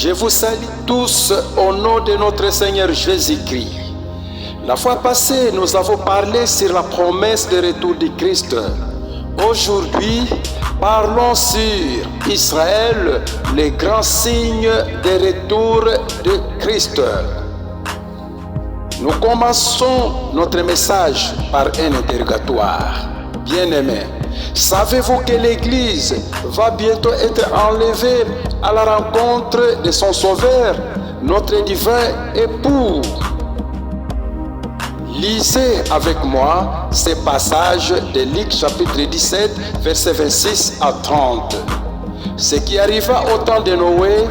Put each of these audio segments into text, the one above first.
Je vous salue tous au nom de notre Seigneur Jésus-Christ. La fois passée, nous avons parlé sur la promesse de retour du Christ. Aujourd'hui, parlons sur Israël, les grands signes de retour de Christ. Nous commençons notre message par un interrogatoire. Bien-aimés, savez-vous que l'Église va bientôt être enlevée à la rencontre de son Sauveur, notre divin époux? Lisez avec moi ces passages de Luc chapitre 17, versets 26 à 30. Ce qui arriva au temps de Noé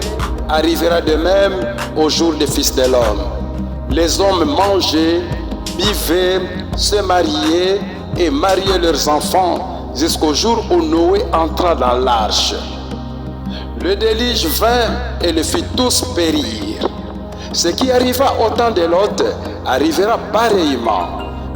arrivera de même au jour du Fils de l'homme. Les hommes mangeaient, buvaient, se mariaient et mariaient leurs enfants jusqu'au jour où Noé entra dans l'arche. Le déluge vint et les fit tous périr. Ce qui arriva au temps de Lot arrivera pareillement.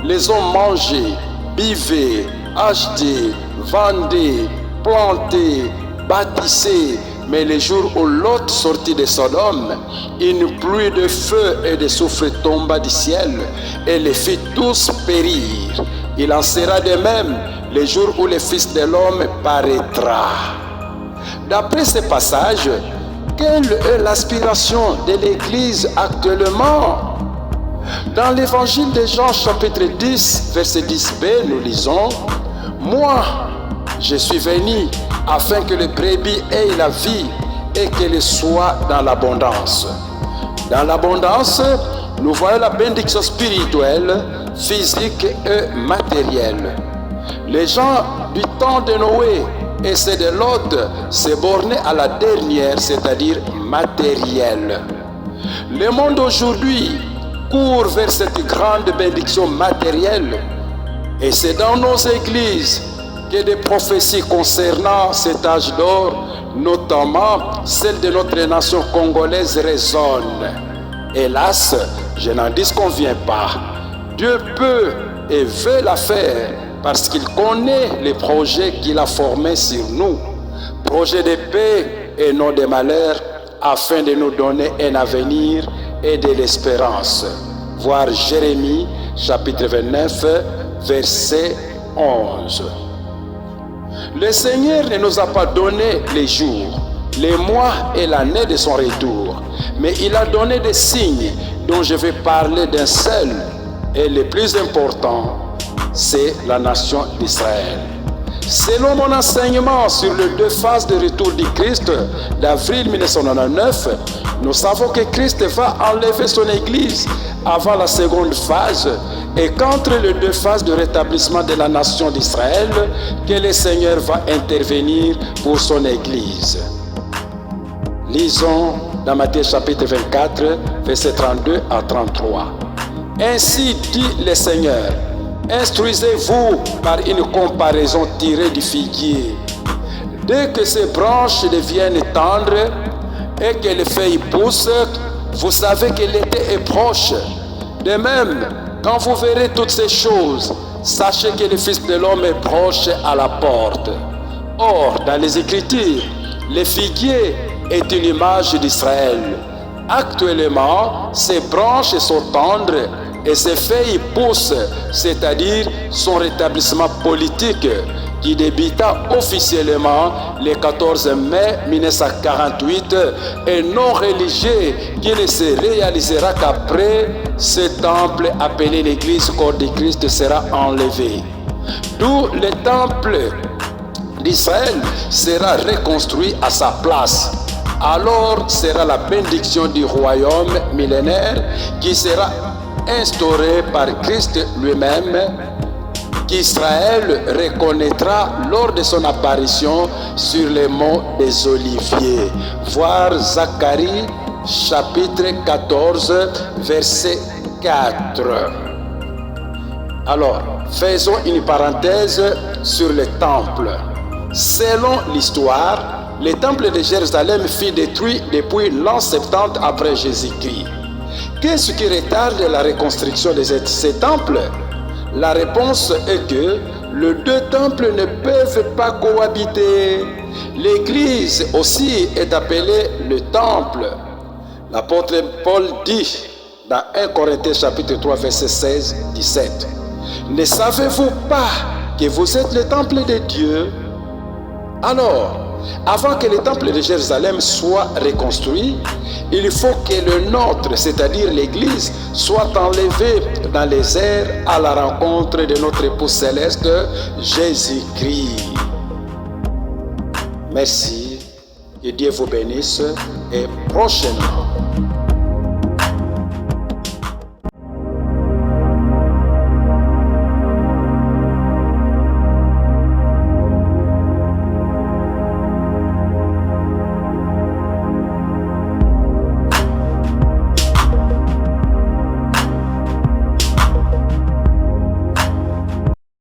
Les hommes mangeaient, buvaient, achetaient, vendaient, plantaient, bâtissaient. Mais le jour où Lot sortit de Sodome, une pluie de feu et de soufre tomba du ciel et les fit tous périr. Il en sera de même le jour où le Fils de l'homme paraîtra. D'après ce passage, quelle est l'aspiration de l'Église actuellement? Dans l'évangile de Jean chapitre 10, verset 10b, nous lisons « Moi, je suis venu afin que les brebis aient la vie et qu'elle soit dans l'abondance. » Dans l'abondance, nous voyons la bénédiction spirituelle, physique et matérielle. Les gens du temps de Noé et ceux de Lot se bornaient à la dernière, c'est-à-dire matérielle. Le monde aujourd'hui court vers cette grande bénédiction matérielle et c'est dans nos églises que des prophéties concernant cet âge d'or, notamment celle de notre nation congolaise, résonnent. Hélas, je n'en disconviens pas. Dieu peut et veut la faire parce qu'il connaît les projets qu'il a formés sur nous. Projets de paix et non de malheur, afin de nous donner un avenir et de l'espérance. Voir Jérémie, chapitre 29, verset 11. Le Seigneur ne nous a pas donné les jours, les mois et l'année de son retour, mais il a donné des signes dont je vais parler d'un seul et le plus important, c'est la nation d'Israël. Selon mon enseignement sur les deux phases de retour du Christ d'avril 1999, nous savons que Christ va enlever son Église avant la seconde phase et qu'entre les deux phases de rétablissement de la nation d'Israël, que le Seigneur va intervenir pour son Église. Lisons dans Matthieu chapitre 24, versets 32 à 33. Ainsi dit le Seigneur, instruisez-vous par une comparaison tirée du figuier. Dès que ses branches deviennent tendres et que les feuilles poussent, vous savez que l'été est proche. De même, quand vous verrez toutes ces choses, sachez que le Fils de l'homme est proche à la porte. Or, dans les Écritures, le figuier est une image d'Israël. Actuellement, ses branches sont tendres et ses feuilles poussent, c'est-à-dire son rétablissement politique qui débuta officiellement le 14 mai 1948 et non religieux qui ne se réalisera qu'après ce temple appelé l'Église corps de Christ sera enlevé. D'où le temple d'Israël sera reconstruit à sa place. Alors sera la bénédiction du royaume millénaire qui sera instauré par Christ lui-même, qu'Israël reconnaîtra lors de son apparition sur les monts des Oliviers. Voir Zacharie chapitre 14 verset 4. Alors, faisons une parenthèse sur le temple. Selon l'histoire, le temple de Jérusalem fut détruit depuis l'an 70 après Jésus-Christ. Qu'est-ce qui retarde la reconstruction de ce temple? La réponse est que les deux temples ne peuvent pas cohabiter. L'Église aussi est appelée le temple. L'apôtre Paul dit dans 1 Corinthiens chapitre 3 verset 16-17, ne savez-vous pas que vous êtes le temple de Dieu? Alors, avant que le temple de Jérusalem soit reconstruit, il faut que le nôtre, c'est-à-dire l'Église, soit enlevé dans les airs à la rencontre de notre époux céleste, Jésus-Christ. Merci, que Dieu vous bénisse et prochainement.